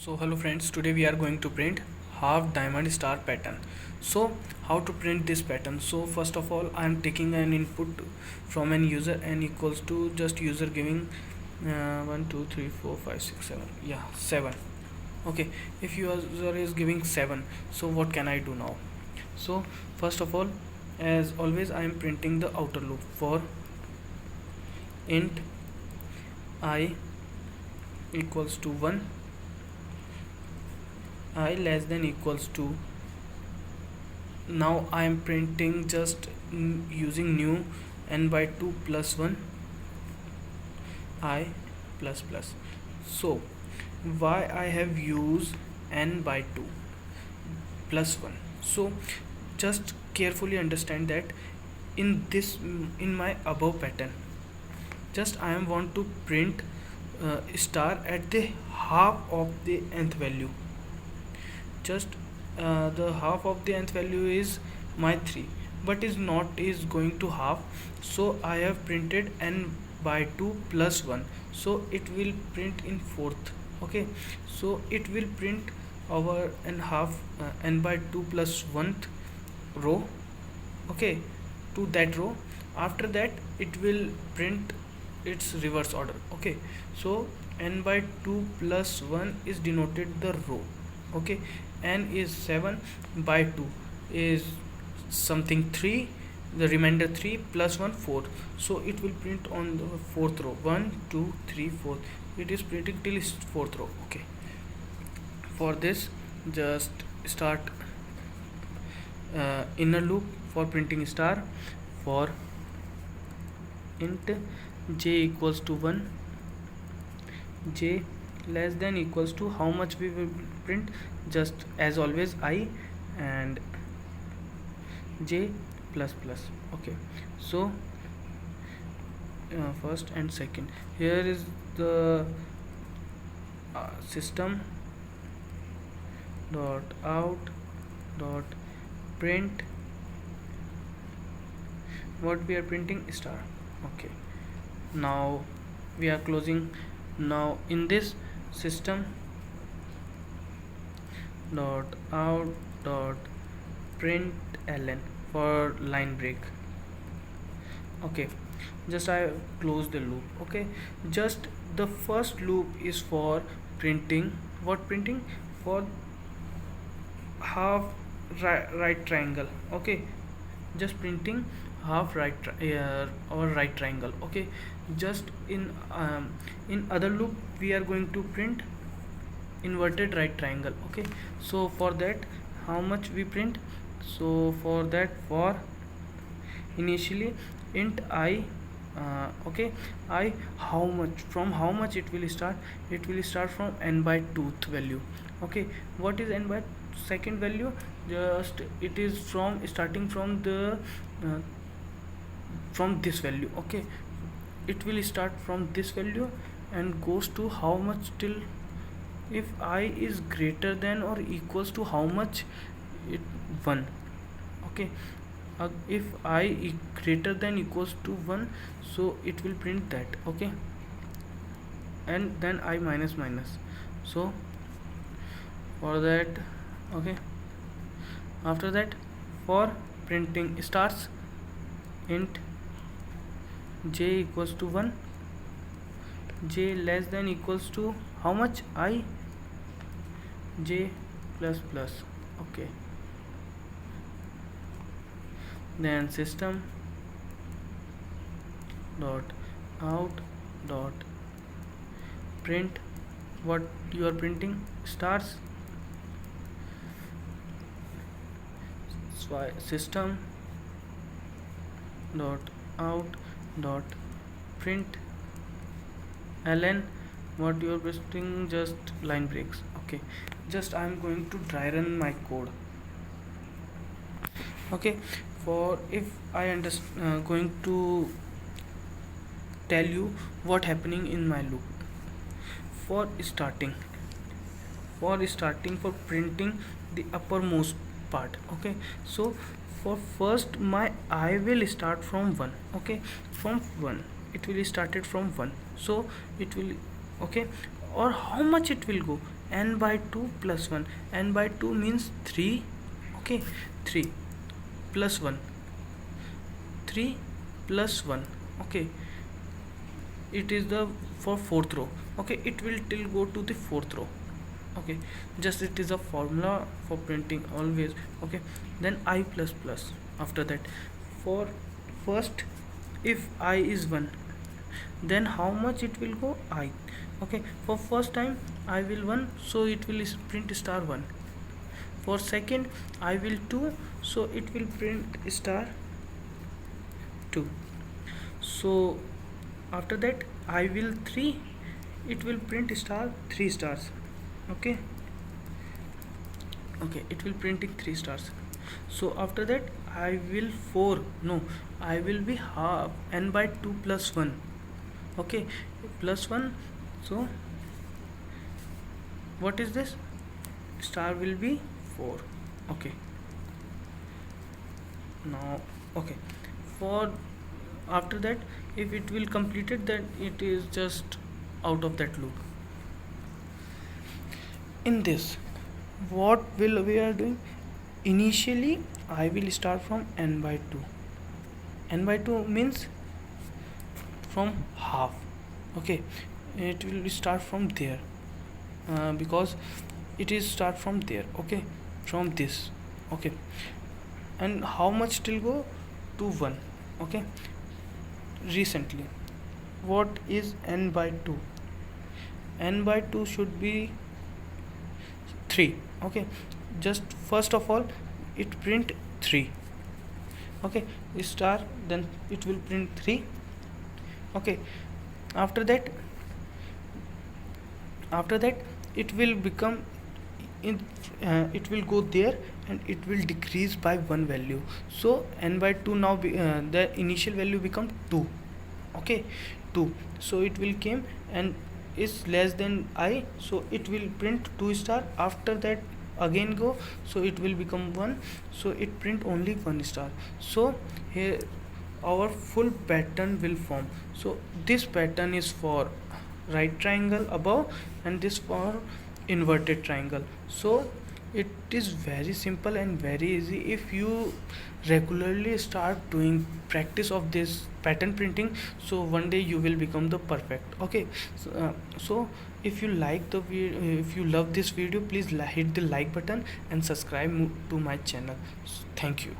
So hello friends, today we are going to print half diamond star pattern. So how to print this pattern? So first of all I am taking an input from an user n equals to just user giving 1 2 3 4 5 6 7, yeah 7. Okay, if user is giving 7, so what can I do now? So first of all, as always, I am printing the outer loop for int I equals to 1, I less than equals to. Now I am printing just using new n by 2 plus 1 I plus plus. So why I have used n by 2 plus 1? So just carefully understand that in my above pattern, just I am want to print star at the half of the nth value. Just the half of the nth value is my 3, but is not is going to half, so I have printed n by 2 plus 1, so it will print in fourth. Okay, so it will print our n half n by 2 plus 1th row, okay, to that row. After that it will print its reverse order. Okay, so n by 2 plus 1 is denoted the row. Okay, n is 7 by 2 is something 3, the remainder 3 plus 1 4, so it will print on the fourth row 1 2 3 4, it is printing till its fourth row. Okay, for this just start inner loop for printing star for int j equals to 1, j less than equals to how much we will print, just as always I and j plus plus. Okay, so first and second, here is the system dot out dot print what we are printing star. Okay, now we are closing. Now in this system dot out dot print ln for line break. Okay, just I close the loop. Okay, just the first loop is for printing what? Printing for half right triangle. Okay, just printing half or right triangle. Okay, just in other loop we are going to print inverted right triangle. Okay, so for that how much we print? So for that, for initially int I okay, I how much, from how much it will start? It will start from n by 2th value. Okay, what is n by second value? Just it is from starting from the from this value. Okay, it will start from this value and goes to how much till if I is greater than or equals to how much? It 1. Okay, if I greater than equals to 1, so it will print that. Okay, and then I minus minus. So for that, okay, after that for printing stars, int j equals to 1, j less than equals to how much? I, j plus plus. Okay, then system dot out dot print what you are printing stars. So system dot out dot print ln what you are printing, just line breaks. Okay, just I am going to dry run my code. Okay, for if I understand going to tell you what happening in my loop. For starting for printing the uppermost part. Okay, so for first my I will start from 1. Okay, from 1 it will started from 1, so it will. Okay, or how much it will go? n by 2 plus 1. N by 2 means 3. Okay, 3 plus 1, 3 plus 1. Okay, it is the for fourth row. Okay, it will till go to the fourth row. Okay, just it is a formula for printing always. Okay, then I plus plus. After that, for first, if I is 1, then how much it will go? I. Okay, for first time I will 1, so it will print star 1. For second I will 2, so it will print star 2. So after that I will 3, it will print star 3 stars. Okay, okay, it will printing 3 stars. So after that I will 4, no, I will be half n by 2 plus 1. Okay, plus 1. So what is this? Star will be 4. Okay, now okay, for after that if it will complete it, then it is just out of that loop. In this, what will we are doing? Initially I will start from n by 2. N by 2 means from half. Okay, it will start from there, because it is start from there. Okay, from this. Okay, and how much till go to 1. Okay, recently what is n by 2? N by 2 should be 3. Okay, just first of all it print 3. Okay, star, then it will print 3. Okay, after that it will become in it will go there, and it will decrease by 1 value. So n by 2 now the initial value become 2. Okay, 2, so it will came and is less than I, so it will print 2 star. After that again go, so it will become 1, so it print only 1 star. So here our full pattern will form. So this pattern is for right triangle above, and this for inverted triangle. So it is very simple and very easy. If you regularly start doing practice of this pattern printing, so one day you will become the perfect. Okay, so if you like the if you love this video, please hit the like button and subscribe to my channel. Thank you.